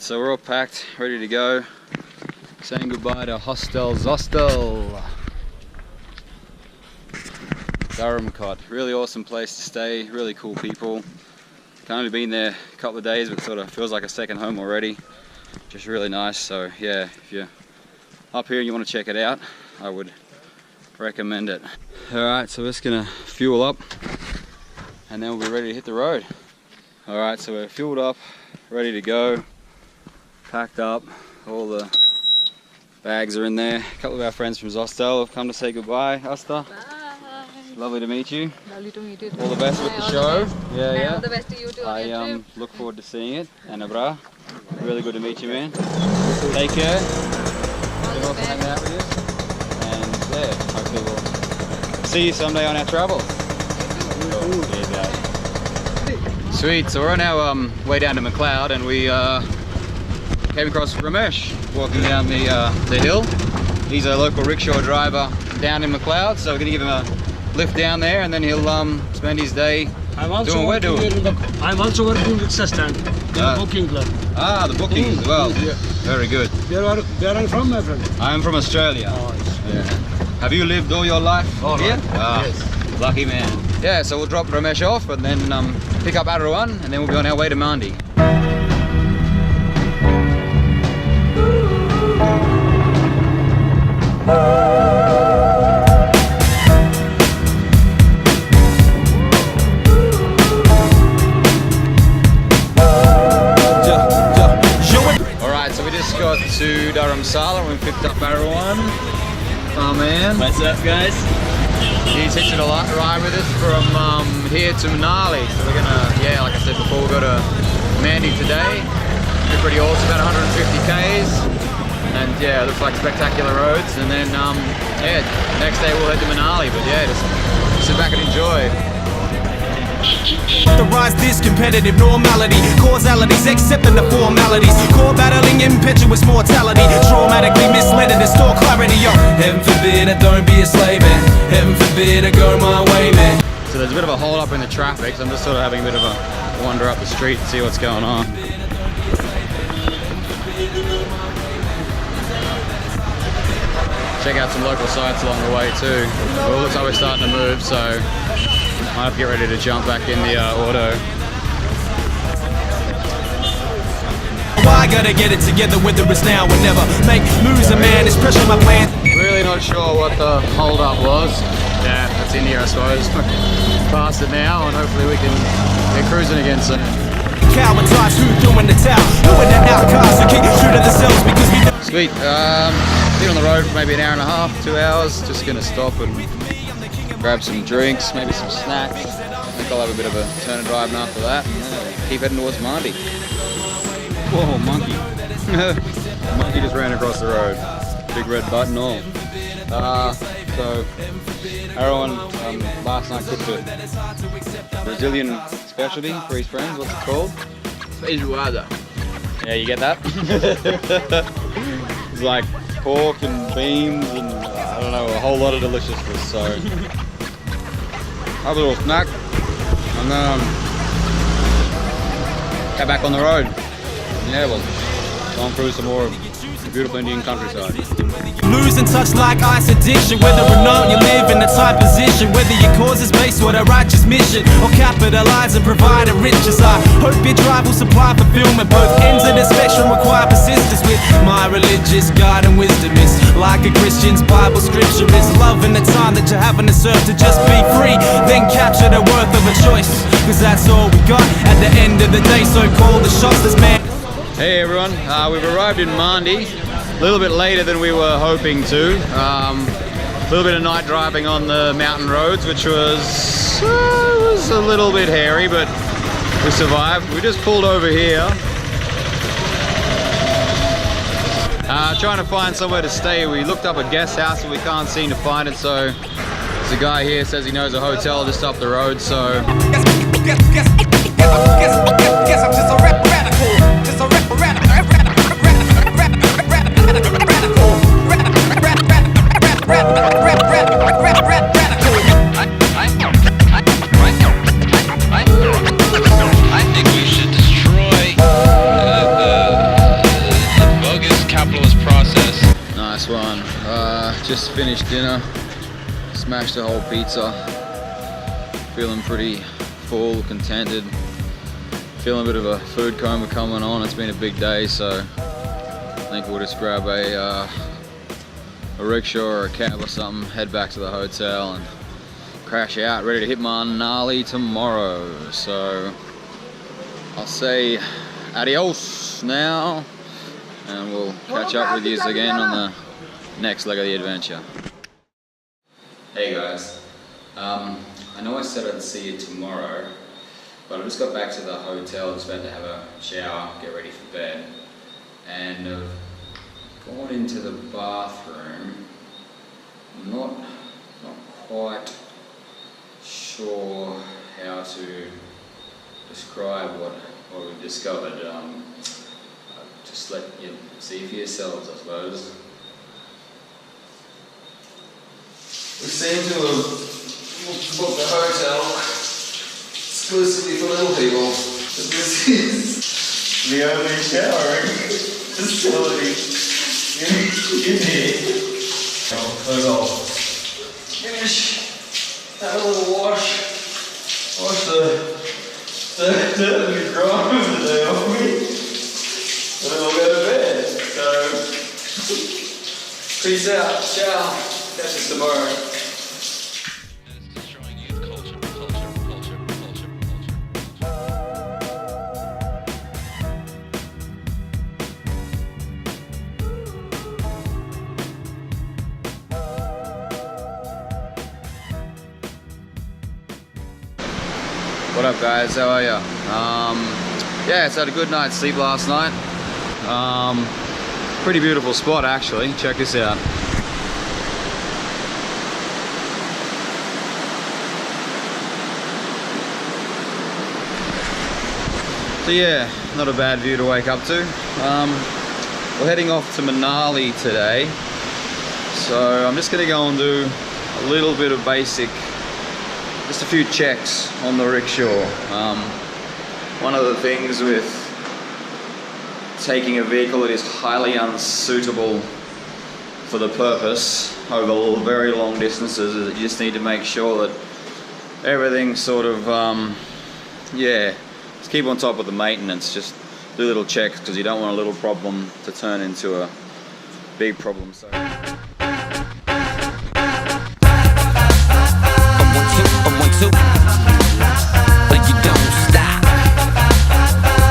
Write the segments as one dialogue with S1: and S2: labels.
S1: Alright, so we're all packed, ready to go. Saying goodbye to Hostel Zostel. Daramkot. Really awesome place to stay, really cool people. I've only been there a couple of days, but sort of feels like a second home already. Just really nice, so yeah, if you're up here and you want to check it out, I would recommend it. Alright, so we're just gonna fuel up and then we'll be ready to hit the road. Alright, so we're fueled up, ready to go, packed up, all the bags are in there. A couple of our friends from Zostel have come to say goodbye. Asta?
S2: Bye.
S1: Lovely to meet you.
S2: Lovely to meet you.
S1: All the best with the show. Yeah.
S2: All the best to you too.
S1: I look forward to seeing it. And Abra, really good to meet you, man. Take care. Been awesome hanging out with you. And yeah, hopefully we'll see you someday on our travels. Sweet, so we're on our way down to McLeod and we came across Ramesh walking down the hill. He's a local rickshaw driver down in McLeod, so we're going to give him a lift down there and then he'll spend his day doing what we're doing.
S3: I'm also working with Rickshaw stand in the booking club.
S1: Ah, the bookings as well. Yeah. Very good.
S3: Where are you from, my friend?
S1: I'm from Australia.
S3: Oh,
S1: yeah. Have you lived all your life here?
S3: Right.
S1: Ah,
S3: Yes.
S1: lucky man. Yeah, so we'll drop Ramesh off and then pick up Arawan and then we'll be on our way to Mandi. Alright, so we just got to Dharamsala and we picked up Arawan. Oh man.
S4: What's up, guys?
S1: He's hitching a ride with us from here to Manali. So we're gonna, yeah, like I said before, we'll go to Mandi today. It'll be pretty awesome, about 150 Ks. And yeah, it looks like spectacular roads. And then, yeah, next day we'll head to Manali. But yeah, just sit back and enjoy.
S5: The rise this competitive normality, causalities accepting the formalities, core battling impetuous mortality, traumatically misled and store clarity. Yo, heaven forbid I don't be a slave, man. Heaven forbid I go my way, man.
S1: So there's a bit of a hold up in the traffic, so I'm just sort of having a bit of a wander up the street and see what's going on. Check out some local sites along the way too. Well, it looks like we're starting to move, so might have to get ready to jump back in the auto.
S5: I gotta get it together, whether it's now or never. Make moves, a man is pressure my plan.
S1: Really not sure what the hold up was. Yeah, it's in here I suppose. Past it now and hopefully we can get cruising again soon.
S5: Cowardize, who doing the towel? Who in the outcasts who keep true to themselves because we know.
S1: Sweet, been on the road for maybe an hour and a half, 2 hours. Just gonna stop and grab some drinks, maybe some snacks. I think I'll have a bit of a turn and drive after that and keep heading towards Mandi. Whoa, monkey. Monkey just ran across the road. Big red button all. So Arawan last night cooked a Brazilian specialty for his friends. What's it called?
S4: Feijoada.
S1: Yeah, you get that? It's like pork and beans and I don't know, a whole lot of deliciousness. So have a little snack and then get back on the road. Yeah, well, going through some more beautiful Indian countryside.
S5: Losing touch like ice addiction, whether or not you live in a tight position, whether your cause is based on a righteous mission or capitalize and provide a riches. I hope your drive will supply fulfillment. Both ends of the spectrum require persistence. With my religious guide and wisdom is like a Christian's Bible scripture is love in the time that you're having to serve to just be free, then capture the worth of a choice, cause that's all we got at the end of the day. So call the shots, this man.
S1: Hey everyone, we've arrived in Mandi, a little bit later than we were hoping to. A little bit of night driving on the mountain roads, which was a little bit hairy, but we survived. We just pulled over here. Trying to find somewhere to stay. We looked up a guest house and we can't seem to find it, so there's a guy here says he knows a hotel just up the road, so...
S5: Guess I'm just a radical, just a radical.
S4: I think we should destroy
S1: one. Just finished dinner, smashed a whole pizza. Feeling pretty full, contented. Feeling a bit of a food coma coming on. It's been a big day, so I think we'll just grab a rickshaw or a cab or something, head back to the hotel and crash out, ready to hit Manali tomorrow. So I'll say adios now, and we'll catch up with you again on the next leg of the adventure. Hey guys, I know I said I'd see you tomorrow, but I just got back to the hotel, just about to have a shower, get ready for bed, and I've gone into the bathroom. I'm not quite sure how to describe what we've discovered. Just let you see for yourselves, I suppose. We seem to have booked a hotel exclusively for little people. This is the only showering facility in here. Close off. Finish. Have a little wash. Wash the dirt and grime of the day off me. And then we'll go to bed. So, peace out. Ciao. Catch us tomorrow. What up guys, how are ya? Yeah, it's had a good night's sleep last night. Pretty beautiful spot actually, check this out. So yeah, not a bad view to wake up to. We're heading off to Manali today. So I'm just gonna go and do a little bit of basic, just a few checks on the rickshaw. One of the things with taking a vehicle that is highly unsuitable for the purpose over very long distances is that you just need to make sure that everything's sort of, yeah, just keep on top of the maintenance. Just do little checks because you don't want a little problem to turn into a big problem. So.
S5: But you don't stop.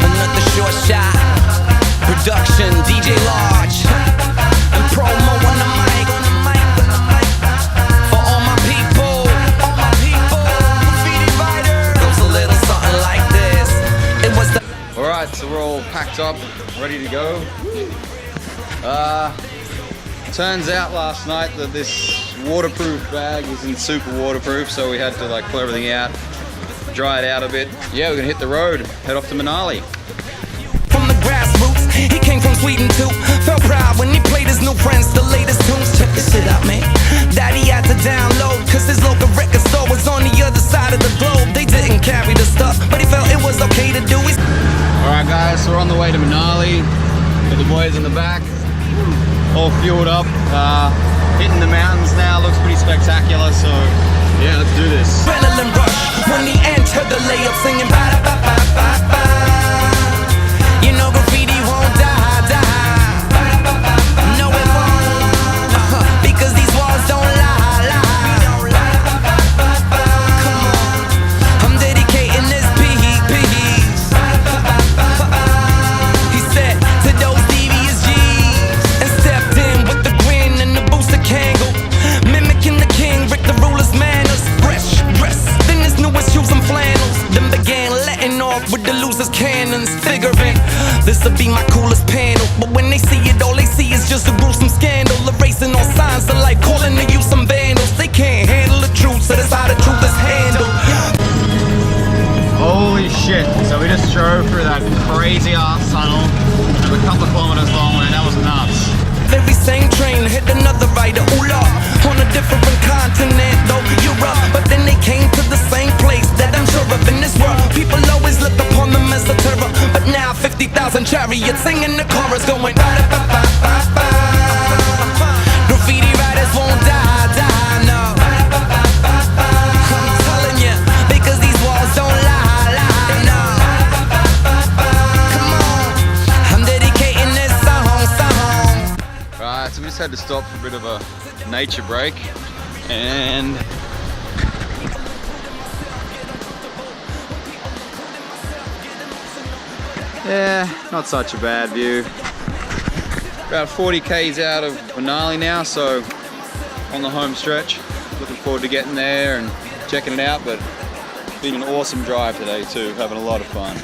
S5: Another short shot. Production, DJ Large, and promo on the mic. For all my people, graffiti writers. Goes a little something like this. It was the.
S1: All right, so we're all packed up, ready to go. Turns out last night that this waterproof bag isn't super waterproof, so we had to like pull everything out, dry it out a bit. Yeah, we're gonna hit the road, head off to Manali.
S5: From the grassroots, he came from Sweden too. Felt proud when he played his new friends, the latest tunes. Check this shit out, man. Daddy had to download, cause his local record store was on the other side of the globe. They didn't carry the stuff, but he felt it was okay to do.
S1: Alright guys, so we're on the way to Manali with the boys in the back. All fueled up, hitting the mountains now, looks pretty spectacular, so yeah, let's do this.
S5: Adrenaline rush when he entered the layup singing ba-da-ba-ba-ba-ba. You know graffiti won't die. No it won't, because these walls don't lie. Come on, I'm dedicating this piece. He said to those devious G's and stepped in with the grin and the booster candle, mimicking the king, Rick the ruler's manners. Fresh dress, then his newest shoes and flannels. Then began letting off with the loser's cannons, figuring this'll be my coolest panel. But when they see it, all they see is just a gruesome scandal, erasing all signs of life, calling to you some vandals. They can't handle the truth, so that's how the truth is handled.
S1: Holy shit, so we just drove through that crazy ass tunnel. It was a couple of kilometers long, man, that was nuts.
S5: Very same train hit another rider, ooh lord, on a different continent, though Europe. But then they came to the same place that I'm sure of in this world. People always look upon them as a terror, but now 50,000 chariots singing the chorus going ba-da-ba-ba-ba-ba.
S1: Alright, so we just had to stop for a bit of a nature break, and yeah, not such a bad view. About 40 k's out of Manali now, so on the home stretch. Looking forward to getting there and checking it out, but it's been an awesome drive today too, having a lot of fun.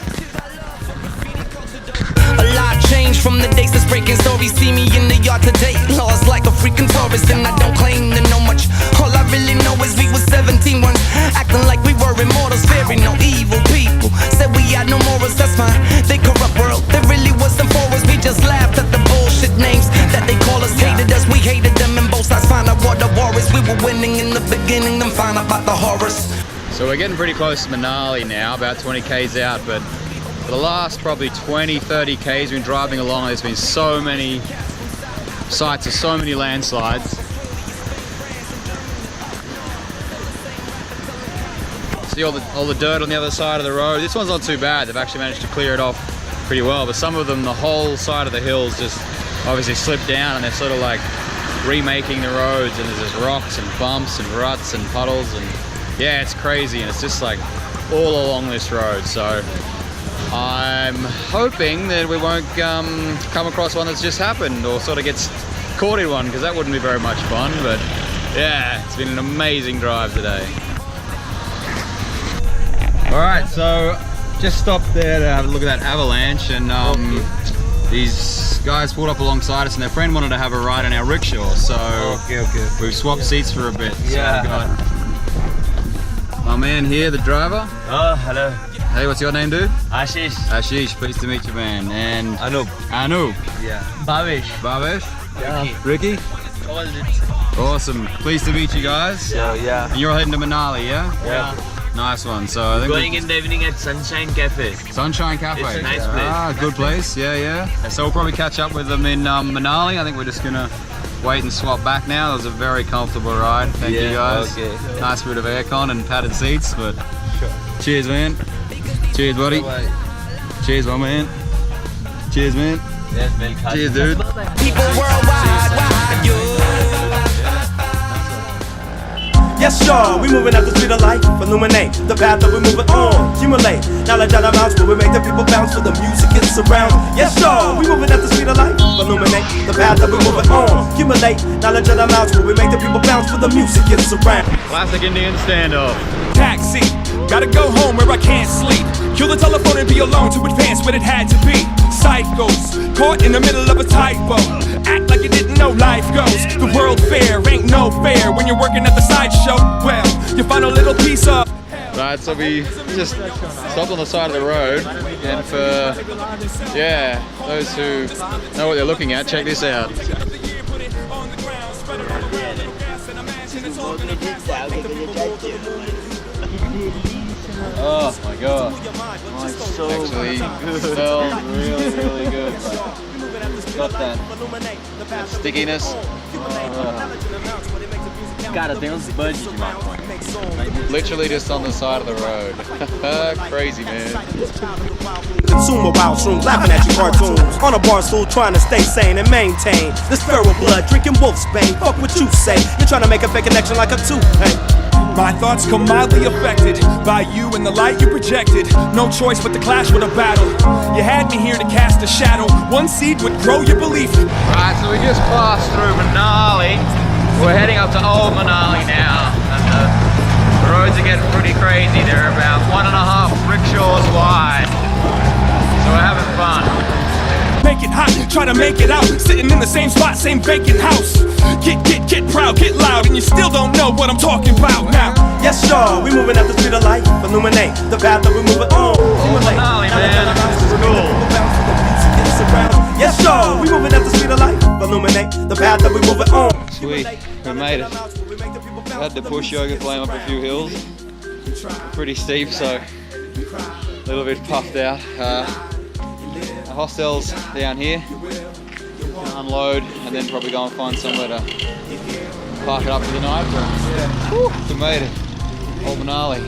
S5: A lot changed from the days that's breaking stories. See me in the yard today, lost like a freaking tourist, and I don't claim to know much. All I really know is we were 17 once, acting like we were immortals, fearing no evil people. Said we had no morals, that's fine. They corrupt world, there really wasn't for us. We just laughed at the bullshit names that they call us. Hated us, we hated them, and both sides found out what the war is. We were winning in the beginning, then found out about the horrors.
S1: So we're getting pretty close to Manali now, about 20 k's out, but for the last probably 20-30 k's we've been driving along. There's been so many sites of so many landslides. See all the dirt on the other side of the road. This one's not too bad. They've actually managed to clear it off pretty well, but some of them, the whole side of the hills just obviously slipped down, and they're sort of like remaking the roads, and there's just rocks and bumps and ruts and puddles, and yeah, it's crazy, and it's just like all along this road. So I'm hoping that we won't come across one that's just happened or sort of gets caught in one, because that wouldn't be very much fun. But yeah, it's been an amazing drive today. Alright, so just stopped there to have a look at that avalanche, and these guys pulled up alongside us, and their friend wanted to have a ride in our rickshaw, so we've swapped seats for a bit.
S4: Yeah.
S1: So I've got my man here, the driver.
S4: Oh, hello.
S1: Hey, what's your name, dude?
S4: Ashish.
S1: Ashish, pleased to meet you, man. And
S4: Anup.
S1: Anup.
S4: Yeah. Bhavesh.
S1: Bhavesh.
S4: Yeah.
S1: Ricky. Awesome. Pleased to meet you guys.
S4: So, yeah.
S1: And you're heading to Manali, yeah?
S4: Yeah.
S1: Nice one. So I think
S4: Going in the evening at Sunshine Cafe.
S1: Sunshine Cafe.
S4: It's a nice place.
S1: Ah, good place. Yeah, yeah. So we'll probably catch up with them in Manali. I think we're just gonna wait and swap back now. It was a very comfortable ride. Thank you guys.
S4: Okay.
S1: Nice bit of aircon and padded seats, but cheers, man. Cheers, buddy.
S4: Bye-bye.
S1: Cheers, my man. Cheers, man.
S4: Yes, welcome.
S1: Cheers, dude.
S5: People worldwide, why you?
S2: Yes, sure, we moving at the speed of light. Illuminate the path that we're moving on. Accumulate knowledge out of mouths, where we make the people bounce for the music is around. Yes, sure, we moving at the speed of light. Illuminate the path that we're moving on. Accumulate knowledge out of mouths, where we make the people bounce for the music is around.
S1: Classic Indian standoff.
S6: Taxi, gotta go home where I can't sleep. Kill the telephone and be alone to advance what it had to be. Psychos, caught in the middle of a typo. Act like you didn't know life goes. The world fair ain't no fair when you're working at the sideshow. Well, you find a little piece of.
S1: Right, so we just stopped on the side of the road, and for, yeah, those who know what they're looking at, check this out. Oh my god, actually smells really, really good. Got that stickiness.
S4: Cara, tem uns buds de maconha.
S1: Literally just on the side of the road. Crazy, man.
S2: Consumer wild shrooms, laughing at your cartoons. On a bar stool, trying to stay sane and maintain this feral blood, drinking wolf's bane. Fuck what you say, you're trying to make a fake connection like a toupee.
S6: My thoughts come mildly affected by you and the light you projected. No choice but to clash with a battle. You had me here to cast a shadow. One seed would grow your belief.
S1: Right, so we just passed through Manali. We're heading up to Old Manali now, and the roads are getting pretty crazy. They're about 1.5 rickshaws wide, so we're having fun.
S6: Make it hot, try to make it out. Sitting in the same spot, same vacant house. Get proud, get loud, and you still don't know what I'm talking about now.
S2: Yes, sure, we moving at the speed of light. Illuminate the path that we're moving on.
S1: Manali, man, this is cool.
S2: Yes, sure, we moving at the speed of light. Illuminate the path that we're moving on.
S1: Sweet, we made it. Had to push Yoga Flame up a few hills. Pretty steep, so a little bit puffed out. The hostel's down here. Unload and then probably go and find somewhere to park it up for the night. But yeah, we made it. Old Manali.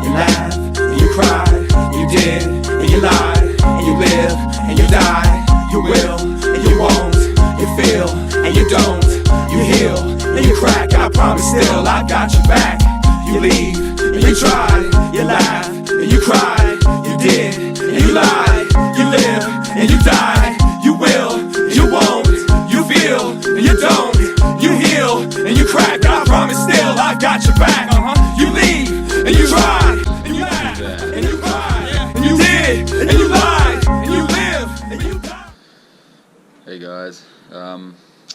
S6: You laughed, and you cried, you did, and you lied, and you live, and you die. You will, and you won't, you feel, and you don't. You heal and you crack, and I promise still I've got your back. You leave and you tried, you laugh and you cried, you did and you lied, you live and you die, you will, you won't, you feel and you don't, you heal and you crack, and I promise still I've got your back. You leave and you tried and you laughed and you cried and you did and you lied and you live and you died.
S1: Hey guys,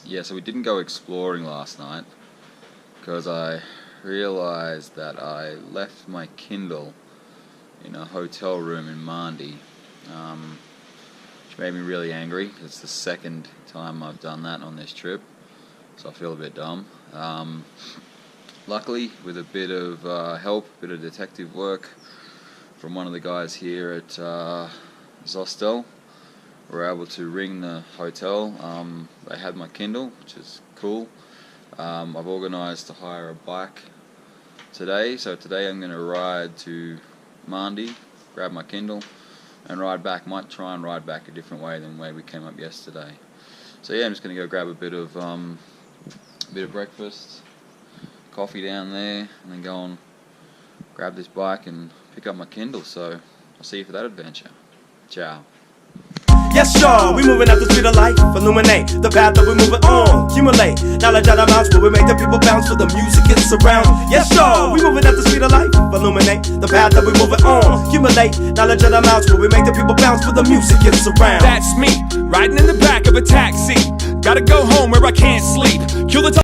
S1: yeah, so we didn't go exploring last night because I realized that I left my Kindle in a hotel room in Mandi, which made me really angry. It's the second time I've done that on this trip, so I feel a bit dumb. Luckily, with a bit of help, a bit of detective work from one of the guys here at Zostel, we're able to ring the hotel. They had my Kindle, which is cool. I've organised to hire a bike today, so today I'm going to ride to Mandi, grab my Kindle and ride back. Might try and ride back a different way than the way we came up yesterday. So yeah, I'm just going to go grab a bit of breakfast, coffee down there, and then go and grab this bike and pick up my Kindle. So I'll see you for that adventure. Ciao.
S2: Yes, sure, we moving out the street of life. Illuminate the path that we're moving on. Accumulate knowledge out of mouths where we make the people bounce for the music it's around. Yes, sure, we moving out the street of life. Illuminate the path that we're moving on. Accumulate knowledge out of mouths where we make the people bounce for the music it's around.
S6: That's me, riding in the back of a taxi. Gotta go home where I can't sleep. Kill the